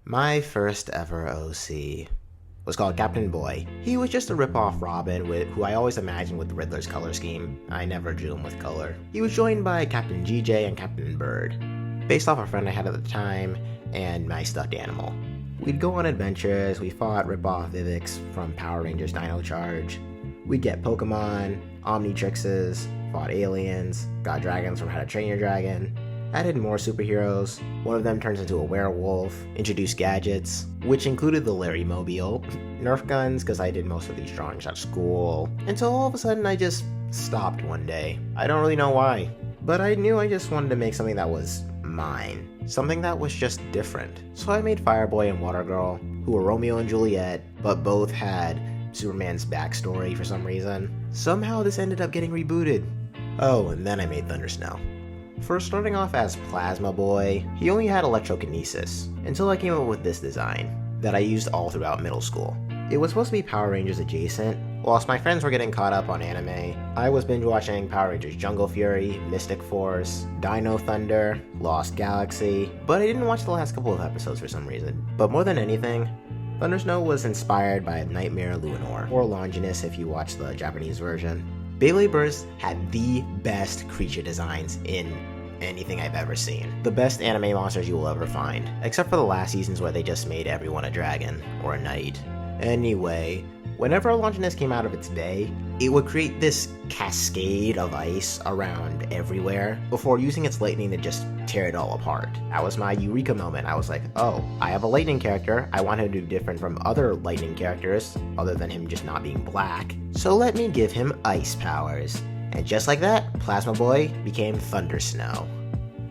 My first ever OC was called Captain Boy. He was just a rip-off Robin who I always imagined with the Riddler's color scheme. I never drew him with color. He was joined by Captain GJ and Captain Bird, based off a friend I had at the time and my stuffed animal. We'd go on adventures, we fought rip-off Vivix from Power Rangers Dino Charge. We'd get Pokemon, Omnitrixes, fought aliens, got dragons from How to Train Your Dragon, added more superheroes. One of them turns into a werewolf, introduced gadgets, which included the Larry Mobile, Nerf guns because I did most of these drawings at school, until all of a sudden I just stopped one day. I don't really know why, but I knew I just wanted to make something that was mine, something that was just different. So I made Fireboy and Water Girl, who were Romeo and Juliet, but both had Superman's backstory for some reason. Somehow this ended up getting rebooted. Oh, and then I made Thundersnow. First starting off as Plasma Boy, he only had electrokinesis, until I came up with this design, that I used all throughout middle school. It was supposed to be Power Rangers adjacent. Whilst my friends were getting caught up on anime, I was binge watching Power Rangers Jungle Fury, Mystic Force, Dino Thunder, Lost Galaxy, but I didn't watch the last couple of episodes for some reason. But more than anything, Thundersnow was inspired by Nightmare Luinor, or Longinus if you watch the Japanese version. Beyblade Burst had the best creature designs in anything I've ever seen. The best anime monsters you will ever find, except for the last seasons where they just made everyone a dragon or a knight. Anyway, whenever Longinus came out of its day, it would create this cascade of ice around everywhere before using its lightning to just tear it all apart. That was my eureka moment. I was like, oh, I have a lightning character. I want him to be different from other lightning characters, other than him just not being black. So let me give him ice powers. And just like that, Plasma Boy became Thundersnow.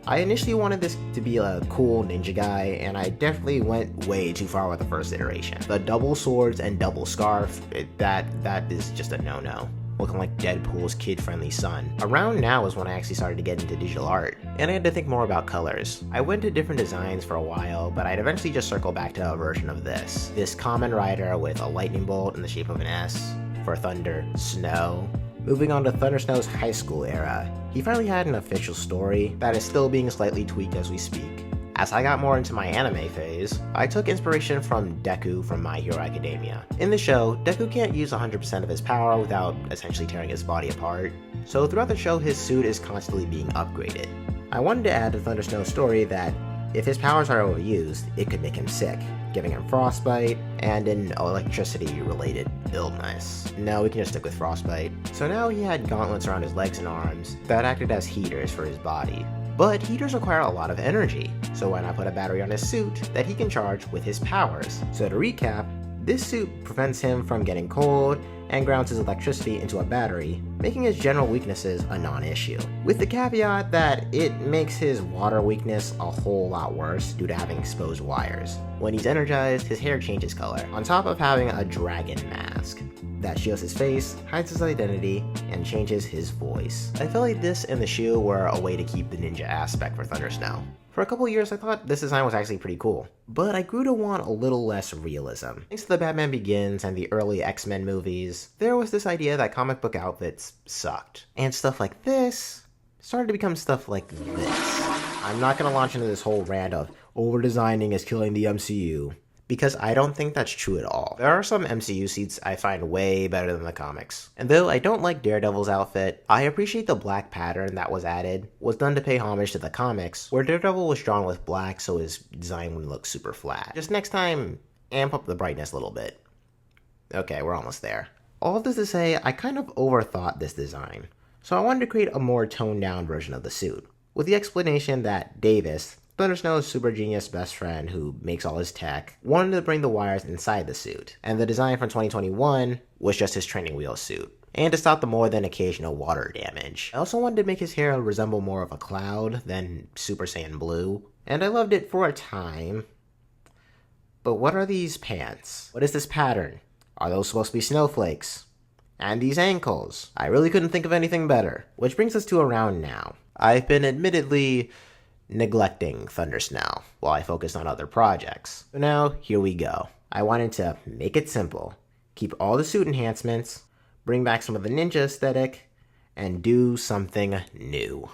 I initially wanted this to be a cool ninja guy, and I definitely went way too far with the first iteration. The double swords and double scarf, that is just a no-no. Looking like Deadpool's kid-friendly son. Around now is when I actually started to get into digital art, and I had to think more about colors. I went to different designs for a while, but I'd eventually just circle back to a version of this. This Kamen Rider with a lightning bolt in the shape of an S for Thunder Snow. Moving on to Thundersnow's high school era, he finally had an official story that is still being slightly tweaked as we speak. As I got more into my anime phase, I took inspiration from Deku from My Hero Academia. In the show, Deku can't use 100% of his power without essentially tearing his body apart, so throughout the show his suit is constantly being upgraded. I wanted to add to Thundersnow's story that if his powers are overused, it could make him sick, giving him frostbite and an electricity-related illness. No, we can just stick with frostbite. So now he had gauntlets around his legs and arms that acted as heaters for his body. But heaters require a lot of energy, so why not put a battery on his suit that he can charge with his powers? So to recap, this suit prevents him from getting cold and grounds his electricity into a battery, making his general weaknesses a non-issue. With the caveat that it makes his water weakness a whole lot worse due to having exposed wires. When he's energized, his hair changes color, on top of having a dragon mask that shields his face, hides his identity, and changes his voice. I felt like this and the shoe were a way to keep the ninja aspect for Thundersnow. For a couple years I thought this design was actually pretty cool, but I grew to want a little less realism. Thanks to the Batman Begins and the early X-Men movies, there was this idea that comic book outfits sucked. And stuff like this started to become stuff like this. I'm not going to launch into this whole rant of over-designing is killing the MCU, because I don't think that's true at all. There are some MCU suits I find way better than the comics. And though I don't like Daredevil's outfit, I appreciate the black pattern that was added was done to pay homage to the comics, where Daredevil was drawn with black so his design wouldn't look super flat. Just next time, amp up the brightness a little bit. Okay, we're almost there. All of this to say, I kind of overthought this design, so I wanted to create a more toned down version of the suit, with the explanation that Davis, Thundersnow's super genius best friend who makes all his tech, wanted to bring the wires inside the suit, and the design from 2021 was just his training wheel suit, and to stop the more than occasional water damage. I also wanted to make his hair resemble more of a cloud than Super Saiyan Blue, and I loved it for a time. But what are these pants? What is this pattern? Are those supposed to be snowflakes? And these ankles? I really couldn't think of anything better. Which brings us to around now. I've been admittedly neglecting Thundersnow while I focused on other projects. So now, here we go. I wanted to make it simple, keep all the suit enhancements, bring back some of the ninja aesthetic, and do something new.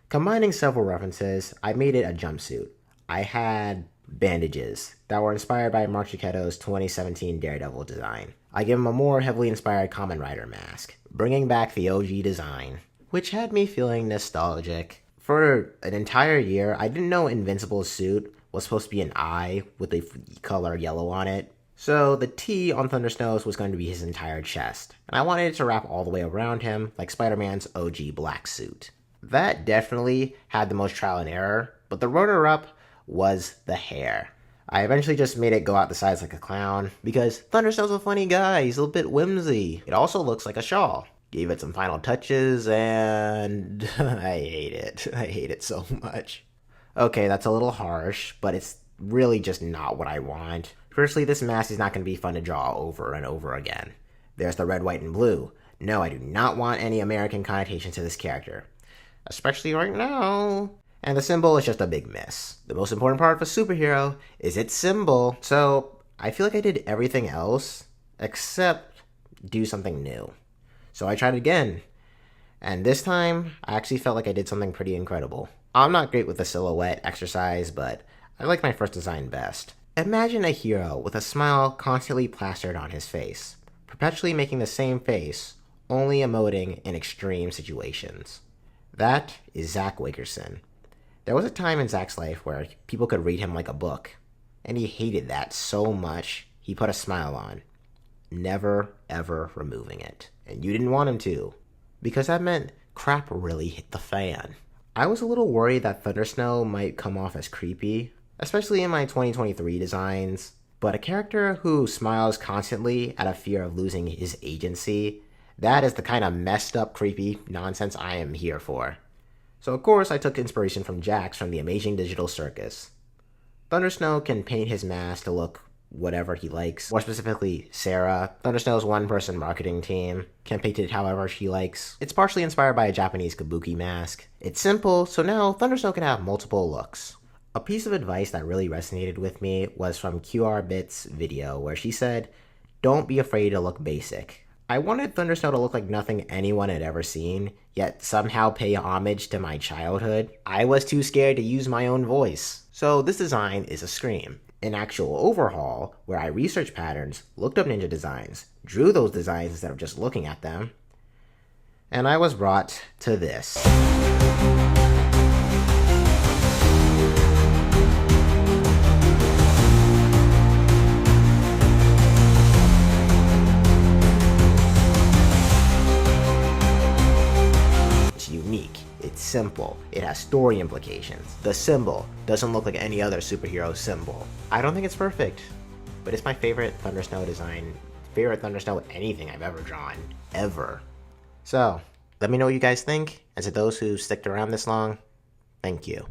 Combining several references, I made it a jumpsuit. I had bandages that were inspired by Mark Giacchetto's 2017 Daredevil design. I give him a more heavily inspired Kamen Rider mask, bringing back the OG design, which had me feeling nostalgic. For an entire year, I didn't know Invincible's suit was supposed to be an eye with the color yellow on it. So the T on Thundersnow's was going to be his entire chest, and I wanted it to wrap all the way around him like Spider-Man's OG black suit. That definitely had the most trial and error, but the runner-up was the hair. I eventually just made it go out the sides like a clown, because Thundersnow's a funny guy, he's a little bit whimsy. It also looks like a shawl. Gave it some final touches, and I hate it. I hate it so much. Okay, that's a little harsh, but it's really just not what I want. Firstly, this mask is not going to be fun to draw over and over again. There's the red, white, and blue. No, I do not want any American connotation to this character. Especially right now. And the symbol is just a big miss. The most important part of a superhero is its symbol. So, I feel like I did everything else except do something new. So I tried again. And this time, I actually felt like I did something pretty incredible. I'm not great with the silhouette exercise, but I like my first design best. Imagine a hero with a smile constantly plastered on his face, perpetually making the same face, only emoting in extreme situations. That is Zach Wickerson. There was a time in Zach's life where people could read him like a book, and he hated that so much he put a smile on, never ever removing it. And you didn't want him to, because that meant crap really hit the fan. I was a little worried that Thundersnow might come off as creepy, especially in my 2023 designs, but a character who smiles constantly out of fear of losing his agency, that is the kind of messed up, creepy nonsense I am here for. So of course I took inspiration from Jax from the Amazing Digital Circus. Thundersnow can paint his mask to look whatever he likes. More specifically, Sarah, Thundersnow's one-person marketing team, can paint it however she likes. It's partially inspired by a Japanese kabuki mask. It's simple, so now Thundersnow can have multiple looks. A piece of advice that really resonated with me was from QRBit's video where she said, "Don't be afraid to look basic." I wanted Thundersnow to look like nothing anyone had ever seen, yet somehow pay homage to my childhood. I was too scared to use my own voice. So this design is a scream. An actual overhaul where I researched patterns, looked up ninja designs, drew those designs instead of just looking at them, and I was brought to this. Unique, it's simple, it has story implications. The symbol doesn't look like any other superhero symbol. I don't think it's perfect, but it's my favorite Thundersnow design, favorite Thundersnow anything I've ever drawn, ever. So, let me know what you guys think, and to those who sticked around this long, thank you.